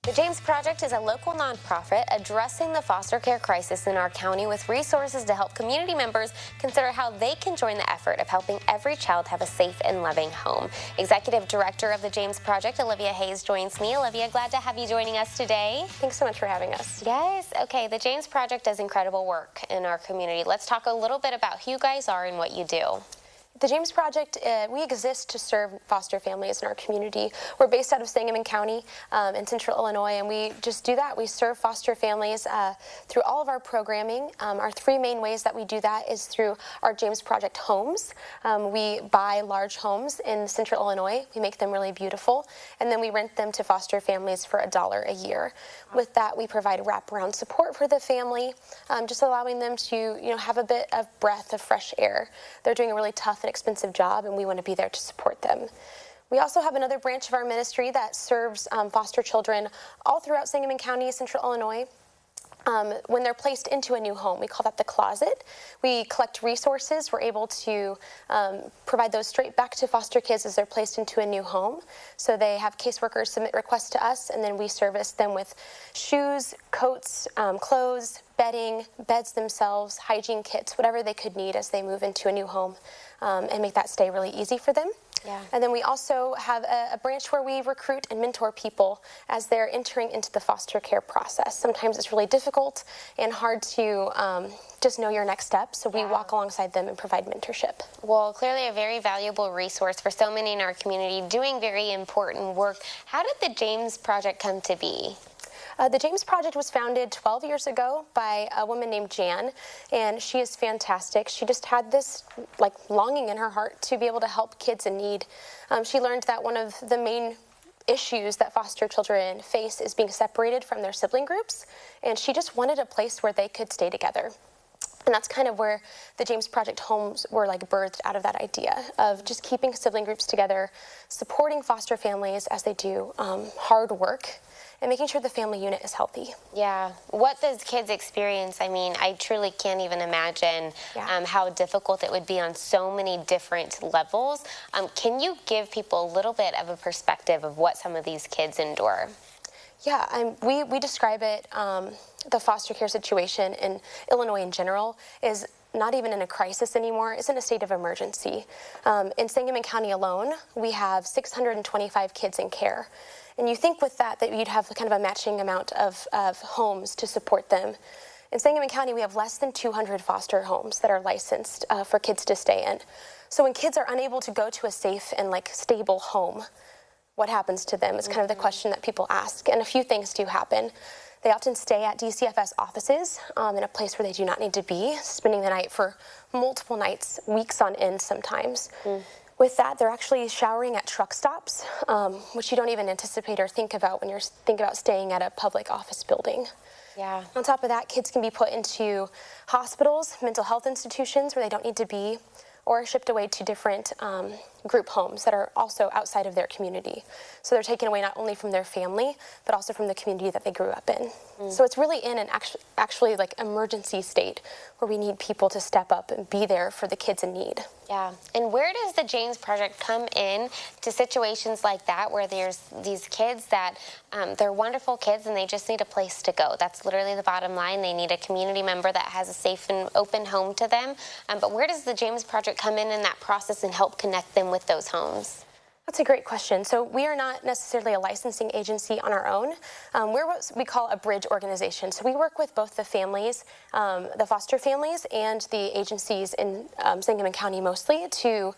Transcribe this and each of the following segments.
The James Project is a local nonprofit addressing the foster care crisis in our county with resources to help community members consider how they can join the effort of helping every child have a safe and loving home. Executive Director of the James Project, Olivia Hayes, joins me. Olivia, glad to have you joining us today. Thanks so much for having us. Yes. Okay, the James Project does incredible work in our community. Let's talk a little bit about who you guys are and what you do. The James Project, we exist to serve foster families in our community. We're based out of Sangamon County in central Illinois, and we just do that. We serve foster families through all of our programming. Our three main ways that we do that is through our James Project homes. We buy large homes in central Illinois. We make them really beautiful, and then we rent them to foster families for $1 a year. With that, we provide wraparound support for the family, just allowing them to have a bit of breath of fresh air. They're doing a really tough and expensive job, and we want to be there to support them. We also have another branch of our ministry that serves foster children all throughout Sangamon County, central Illinois. When they're placed into a new home, we call that the closet. We collect resources. We're able to provide those straight back to foster kids as they're placed into a new home. So they have caseworkers submit requests to us, and then we service them with shoes, coats, clothes, bedding, beds themselves, hygiene kits, whatever they could need as they move into a new home, and make that stay really easy for them. Yeah. And then we also have a branch where we recruit and mentor people as they're entering into the foster care process. Sometimes it's really difficult and hard to just know your next step, so we walk alongside them and provide mentorship. Well, clearly a very valuable resource for so many in our community doing very important work. How did the James Project come to be? The James Project was founded 12 years ago by a woman named Jan, and she is fantastic. She just had this longing in her heart to be able to help kids in need. She learned that one of the main issues that foster children face is being separated from their sibling groups, and she just wanted a place where they could stay together. And that's kind of where the James Project homes were birthed out of that idea of just keeping sibling groups together, supporting foster families as they do hard work, and making sure the family unit is healthy. Yeah. What those kids experience, I mean, I truly can't even imagine how difficult it would be on so many different levels. Can you give people a little bit of a perspective of what some of these kids endure? Yeah, we describe it, the foster care situation in Illinois in general is not even in a crisis anymore. It's in a state of emergency. In Sangamon County alone, we have 625 kids in care. And you think with that you'd have kind of a matching amount of homes to support them. In Sangamon County, we have less than 200 foster homes that are licensed for kids to stay in. So when kids are unable to go to a safe and stable home, what happens to them is kind of the question that people ask. And a few things do happen. They often stay at DCFS offices in a place where they do not need to be, spending the night for multiple nights, weeks on end sometimes. With that, they're actually showering at truck stops, which you don't even anticipate or think about when you're thinking about staying at a public office building. Yeah. On top of that, kids can be put into hospitals, mental health institutions where they don't need to be, or shipped away to different group homes that are also outside of their community. So they're taken away not only from their family, but also from the community that they grew up in. So it's really in an actually emergency state where we need people to step up and be there for the kids in need. Yeah. And where does the James Project come in to situations like that where there's these kids that they're wonderful kids and they just need a place to go? That's literally the bottom line. They need a community member that has a safe and open home to them. But where does the James Project come in that process and help connect them with those homes? That's a great question. So we are not necessarily a licensing agency on our own. We're what we call a bridge organization. So we work with both the families, the foster families, and the agencies in Sangamon County mostly to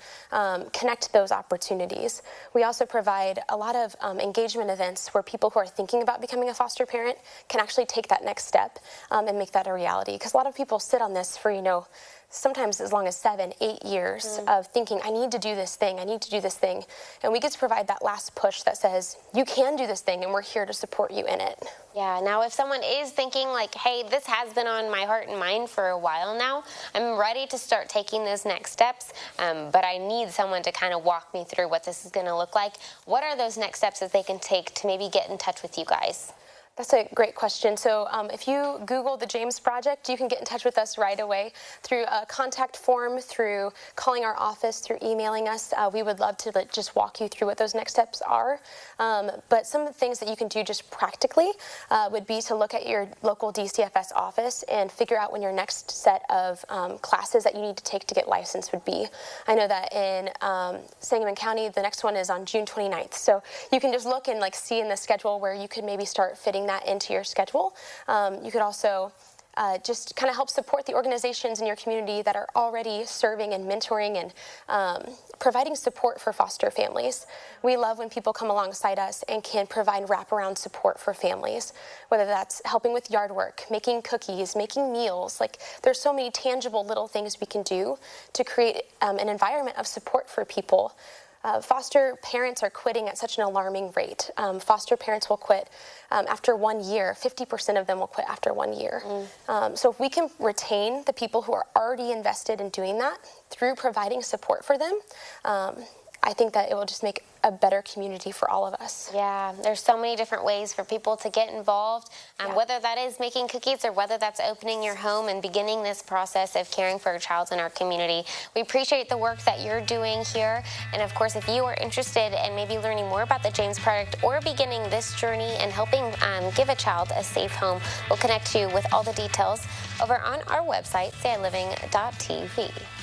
connect those opportunities. We also provide a lot of engagement events where people who are thinking about becoming a foster parent can actually take that next step and make that a reality. Because a lot of people sit on this for, sometimes as long as 7, 8 years of thinking, I need to do this thing, I need to do this thing. And we get to provide that last push that says, you can do this thing and we're here to support you in it. Yeah, now if someone is thinking hey, this has been on my heart and mind for a while now, I'm ready to start taking those next steps, but I need someone to kind of walk me through what this is going to look like. What are those next steps that they can take to maybe get in touch with you guys? That's a great question. So if you Google the James Project, you can get in touch with us right away through a contact form, through calling our office, through emailing us. We would love to just walk you through what those next steps are. But some of the things that you can do just practically would be to look at your local DCFS office and figure out when your next set of classes that you need to take to get licensed would be. I know that in Sangamon County, the next one is on June 29th. So you can just look and see in the schedule where you could maybe start fitting that into your schedule. You could also just kind of help support the organizations in your community that are already serving and mentoring and providing support for foster families. We love when people come alongside us and can provide wraparound support for families, whether that's helping with yard work, making cookies, making meals. There's so many tangible little things we can do to create an environment of support for people. Foster parents are quitting at such an alarming rate. Foster parents will quit after 1 year. 50% of them will quit after 1 year. So if we can retain the people who are already invested in doing that through providing support for them, I think that it will just make a better community for all of us. Yeah, there's so many different ways for people to get involved, whether that is making cookies or whether that's opening your home and beginning this process of caring for a child in our community. We appreciate the work that you're doing here. And of course, if you are interested in maybe learning more about the James Project or beginning this journey and helping give a child a safe home, we'll connect you with all the details over on our website, sayliving.tv.